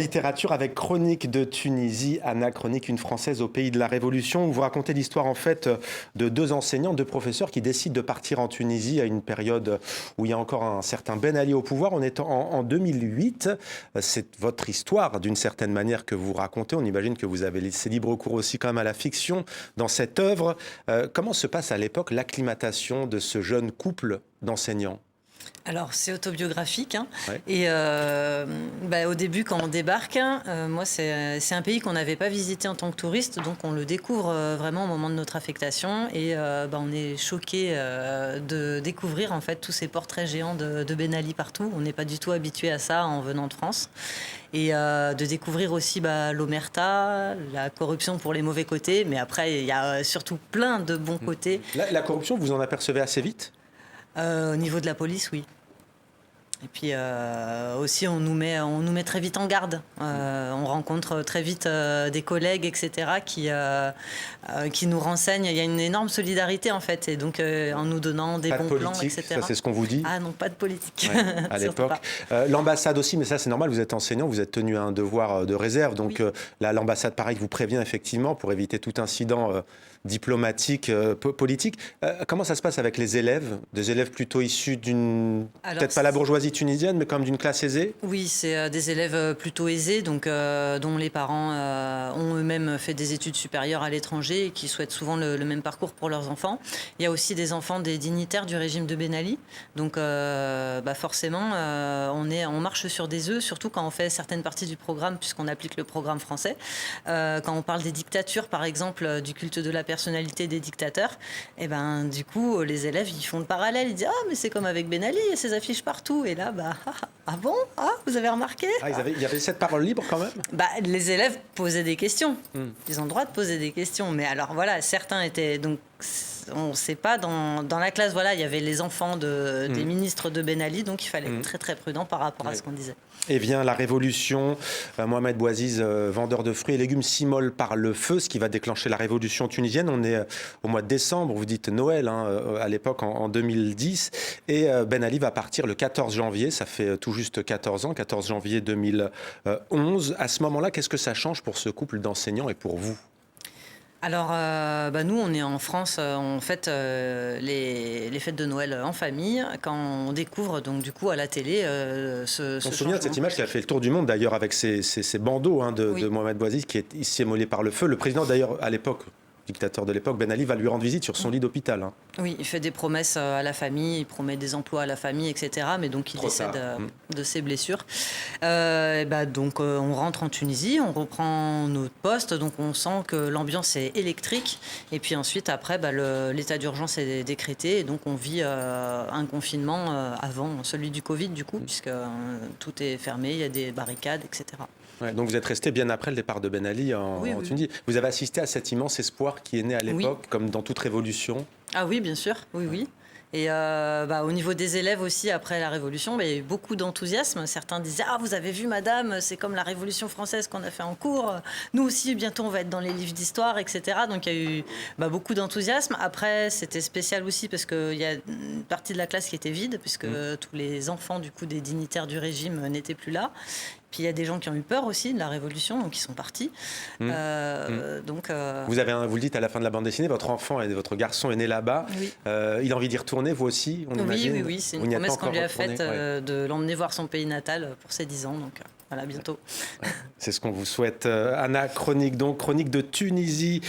Littérature avec Chronique de Tunisie, Anna, Chronique, une Française au pays de la Révolution, où vous racontez l'histoire en fait de deux enseignants, deux professeurs qui décident de partir en Tunisie à une période où il y a encore un certain Ben Ali au pouvoir. On est en 2008. C'est votre histoire d'une certaine manière que vous racontez. On imagine que vous avez laissé libre cours aussi quand même à la fiction dans cette œuvre. Comment se passe à l'époque l'acclimatation de ce jeune couple d'enseignants ? Alors, c'est autobiographique. Ouais. Et au début, quand on débarque, moi, c'est un pays qu'on n'avait pas visité en tant que touriste. Donc, on le découvre vraiment au moment de notre affectation. Et on est choqué de découvrir en fait tous ces portraits géants de Ben Ali partout. On n'est pas du tout habitué à ça en venant de France. Et de découvrir aussi l'omerta, la corruption pour les mauvais côtés. Mais après, il y a surtout plein de bons côtés. La corruption, vous en apercevez assez vite ? Au niveau de la police, oui. Et puis aussi, on nous met très vite en garde. On rencontre très vite des collègues, etc., qui nous renseignent. Il y a une énorme solidarité, en fait. Et donc, en nous donnant des bons plans, etc. Ça, c'est ce qu'on vous dit ? Ah non, pas de politique. Ouais, à l'époque. L'ambassade aussi, mais ça, c'est normal, vous êtes enseignant, vous êtes tenu à un devoir de réserve. Donc oui. Là, l'ambassade, pareil, vous prévient effectivement pour éviter tout incident diplomatique, politique. Comment ça se passe avec les élèves ? Des élèves plutôt issus d'une... peut-être pas la bourgeoisie tunisienne, mais quand même d'une classe aisée ? Oui, c'est des élèves plutôt aisés, donc, dont les parents ont eux-mêmes fait des études supérieures à l'étranger et qui souhaitent souvent le même parcours pour leurs enfants. Il y a aussi des enfants des dignitaires du régime de Ben Ali. Donc forcément, on marche sur des œufs, surtout quand on fait certaines parties du programme, puisqu'on applique le programme français. Quand on parle des dictatures, par exemple, du culte de la personnalité des dictateurs, et du coup, les élèves, ils font le parallèle. Ils disent « Ah, mais c'est comme avec Ben Ali, il y a ses affiches partout. » Et là, ah bon ? Ah, vous avez remarqué ? Il y avait cette parole libre quand même ? Les élèves posaient des questions. Ils ont le droit de poser des questions. Mais alors voilà, certains étaient... Donc, on ne sait pas, dans la classe, voilà, il y avait les enfants des ministres de Ben Ali, donc il fallait être très très prudent par rapport à ce qu'on disait. Et vient la révolution, Mohamed Bouaziz, vendeur de fruits et légumes, s'immole par le feu, ce qui va déclencher la révolution tunisienne. On est au mois de décembre, vous dites Noël, à l'époque en 2010, et Ben Ali va partir le 14 janvier, ça fait tout juste 14 ans, 14 janvier 2011. À ce moment-là, qu'est-ce que ça change pour ce couple d'enseignants et pour vous ? Alors, nous, on est en France, on fête les fêtes de Noël en famille. Quand on découvre, donc, du coup, à la télé, On se souvient de cette image qui a fait le tour du monde, d'ailleurs, avec ces bandeaux de Mohamed Bouaziz qui est ici immolé par le feu. Le président, d'ailleurs, à l'époque, dictateur de l'époque, Ben Ali, va lui rendre visite sur son lit d'hôpital. Oui, il fait des promesses à la famille, il promet des emplois à la famille, etc. Mais donc, il décède de ses blessures. Donc, on rentre en Tunisie, on reprend notre poste. Donc, on sent que l'ambiance est électrique. Et puis ensuite, après, l'état d'urgence est décrété. Et donc, on vit un confinement avant celui du Covid, du coup, puisque tout est fermé, il y a des barricades, etc. Ouais, donc vous êtes resté bien après le départ de Ben Ali en Tunisie. Vous avez assisté à cet immense espoir qui est né à l'époque, comme dans toute révolution. Ah oui, bien sûr, oui. Et au niveau des élèves aussi, après la Révolution, il y a eu beaucoup d'enthousiasme. Certains disaient « Ah, vous avez vu, madame, c'est comme la Révolution française qu'on a fait en cours. Nous aussi, bientôt, on va être dans les livres d'histoire, etc. » Donc, il y a eu beaucoup d'enthousiasme. Après, c'était spécial aussi parce qu'il y a une partie de la classe qui était vide, puisque tous les enfants, du coup, des dignitaires du régime n'étaient plus là. Puis il y a des gens qui ont eu peur aussi de la Révolution, donc ils sont partis. Vous le dites à la fin de la bande dessinée, votre enfant et votre garçon est né là-bas. Oui. Il a envie d'y retourner, vous aussi, on imagine. Oui, c'est une promesse qu'on lui a faite de l'emmener voir son pays natal pour ses 10 ans. Donc voilà, bientôt. C'est ce qu'on vous souhaite. Anna, Chronique de Tunisie.